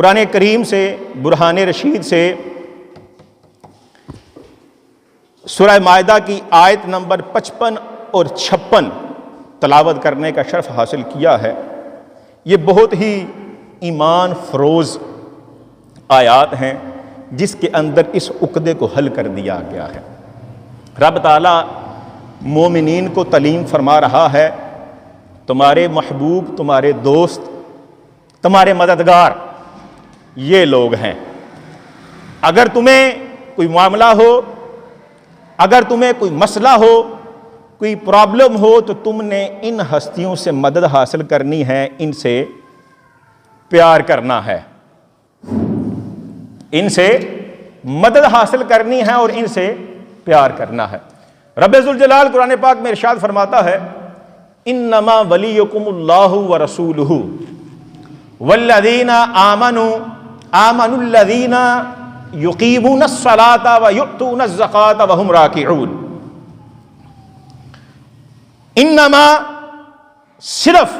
कुरान करीम से, बुरहान रशीद से सूरह मायदा की आयत नंबर 55 और 56 तलावत करने का शर्फ हासिल किया है। ये बहुत ही ईमान फरोज़ आयात हैं जिसके अंदर इस उक़दे को हल कर दिया गया है। रब ताला मोमिनीन को तलीम फरमा रहा है, तुम्हारे महबूब, तुम्हारे दोस्त, तुम्हारे मददगार ये लोग हैं। अगर तुम्हें कोई मामला हो, अगर तुम्हें कोई मसला हो, कोई प्रॉब्लम हो, तो तुमने इन हस्तियों से मदद हासिल करनी है, इनसे प्यार करना है, इनसे मदद हासिल करनी है और इनसे प्यार करना है। रब्बुल जलाल कुरान पाक में इरशाद फरमाता है, इन्नमा वलियुकुमुल्लाहु व रसूलुहु वल्लज़ीना आमनुल्लज़ीना युकीमूनस्सलाता व युअतूनज़्ज़काता व हुम राकिऊन। इन्नमा सिर्फ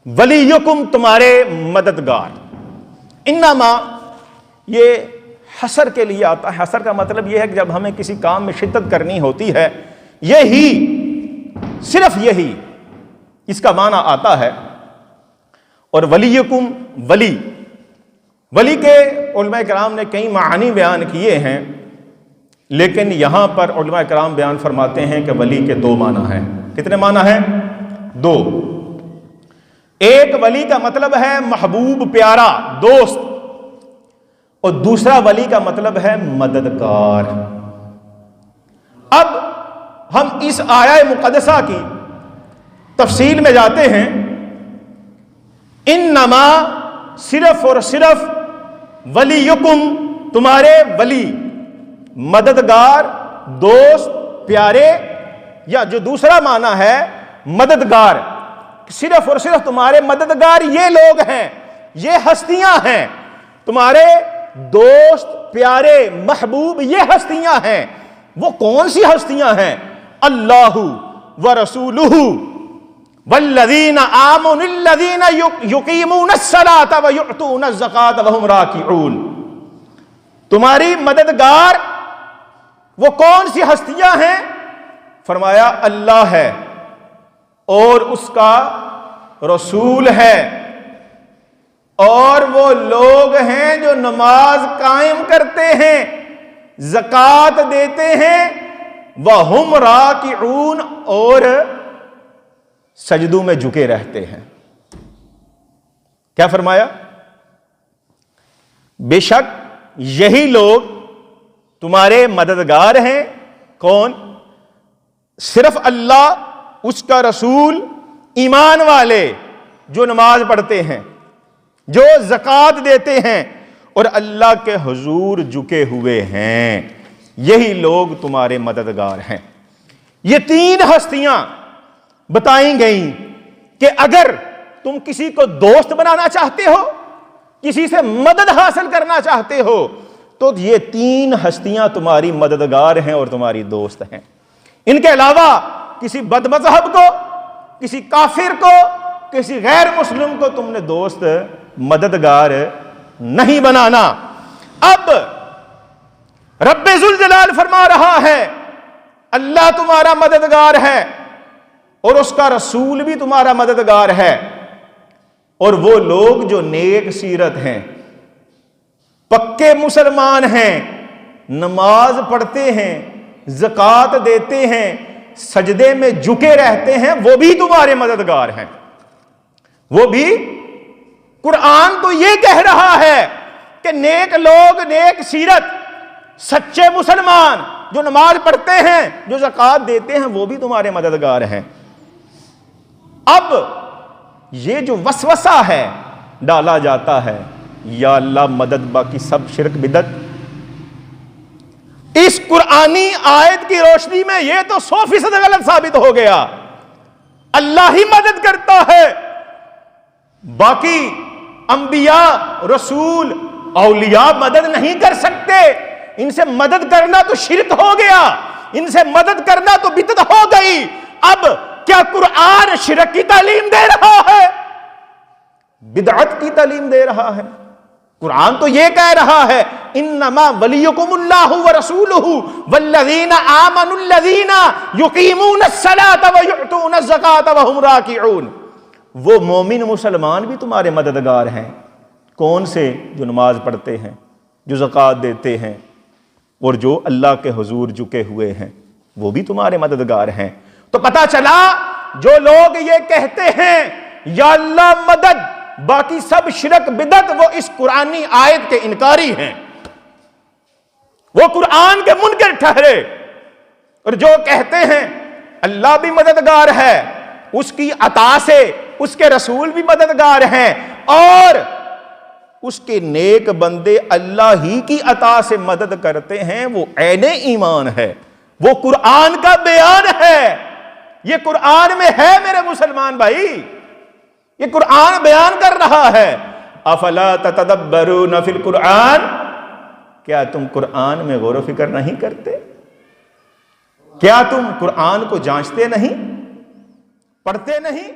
वलियुकुम तुम्हारे मददगार। इन्नमा ये हसर के लिए आता है। हसर का मतलब यह है कि जब हमें किसी काम में शिद्दत करनी होती है, यही, सिर्फ यही इसका माना आता है। और वलियुकुम, वली के उलमा कराम ने कई मानी बयान किए हैं, लेकिन यहां पर उलमा कराम बयान फरमाते हैं कि वली के दो माना हैं। कितने माना है? दो। एक वली का मतलब है महबूब, प्यारा, दोस्त, और दूसरा वली का मतलब है मददगार। अब हम इस आया मुक़द्दसा की तफसील में जाते हैं। इन्नमा सिर्फ और सिर्फ वलियुकुम तुम्हारे वली, मददगार, दोस्त, प्यारे, या जो दूसरा माना है मददगार, सिर्फ और सिर्फ तुम्हारे मददगार ये लोग हैं, ये हस्तियां हैं, तुम्हारे दोस्त, प्यारे, महबूब ये हस्तियां हैं। वो कौन सी हस्तियां हैं? अल्लाहु व रसूलुहु वल्लज़ीना आमनुल्लज़ीना युकीमूनस्सलाता व युअतूनज़्ज़काता व हुम राकिऊन। तुम्हारी मददगार वो कौन सी हस्तियां हैं? फरमाया अल्लाह है और उसका रसूल है, और वो लोग हैं जो नमाज कायम करते हैं, ज़कात देते हैं, व हुम राकिऊन, और सजदों में झुके रहते हैं। क्या फरमाया? बेशक यही लोग तुम्हारे मददगार हैं। कौन? सिर्फ अल्लाह, उसका रसूल, ईमान वाले जो नमाज पढ़ते हैं, जो ज़कात देते हैं और अल्लाह के हुजूर झुके हुए हैं, यही लोग तुम्हारे मददगार हैं। ये तीन हस्तियां बताई गई कि अगर तुम किसी को दोस्त बनाना चाहते हो, किसी से मदद हासिल करना चाहते हो, तो ये तीन हस्तियां तुम्हारी मददगार हैं और तुम्हारी दोस्त हैं। इनके अलावा किसी बदमज़हब को, किसी काफिर को, किसी गैर मुस्लिम को तुमने दोस्त, मददगार नहीं बनाना। अब रब्बुल जलाल फरमा रहा है, अल्लाह तुम्हारा मददगार है और उसका रसूल भी तुम्हारा मददगार है, और वो लोग जो नेक सीरत हैं, पक्के मुसलमान हैं, नमाज पढ़ते हैं, ज़कात देते हैं, सजदे में झुके रहते हैं, वो भी तुम्हारे मददगार हैं। वो भी, कुरान तो ये कह रहा है कि नेक लोग, नेक सीरत, सच्चे मुसलमान जो नमाज पढ़ते हैं, जो ज़कात देते हैं, वो भी तुम्हारे मददगार हैं। अब ये जो वसवसा है डाला जाता है, या अल्लाह मदद, बाकी सब शिरक बिदत, इस कुरानी आयत की रोशनी में यह तो 100% गलत साबित हो गया। अल्लाह ही मदद करता है, बाकी अंबिया, रसूल, औलिया मदद नहीं कर सकते। इनसे मदद करना तो शिरक हो गया, इनसे मदद करना तो बिदअत हो गई। अब क्या कुरान शिरक की तालीम दे रहा है? बिदअत की तालीम दे रहा है। कुरान तो ये कह रहा है, इन्नमा वलियुकुमुल्लाहु व रसूलुहु वल्लज़ीना आमनुल्लज़ीना युकीमूनस्सलाता व युअतूनज़्ज़काता व हुम राकिऊन। वो मोमिन मुसलमान भी तुम्हारे मददगार हैं। कौन से? जो नमाज पढ़ते हैं, जो ज़कात देते हैं, और जो अल्लाह के हुजूर झुके हुए हैं, वो भी तुम्हारे मददगार हैं। तो पता चला जो लोग ये कहते हैं या अल्लाह मदद, बाकी सब शिरक बिदत, वो इस कुरानी आयत के इनकारी हैं, वो कुरान के मुनकर ठहरे। और जो कहते हैं अल्लाह भी मददगार है, उसकी अता से उसके रसूल भी मददगार हैं, और उसके नेक बंदे अल्लाह ही की अता से मदद करते हैं, वो ऐने ईमान है, वो कुरान का बयान है। ये कुरान में है मेरे मुसलमान भाई, ये कुरान बयान कर रहा है। अफला ततदब्बरून फिल कुरान, क्या तुम कुरान में गौर फिक्र नहीं करते? क्या तुम कुरान को जांचते नहीं, पढ़ते नहीं?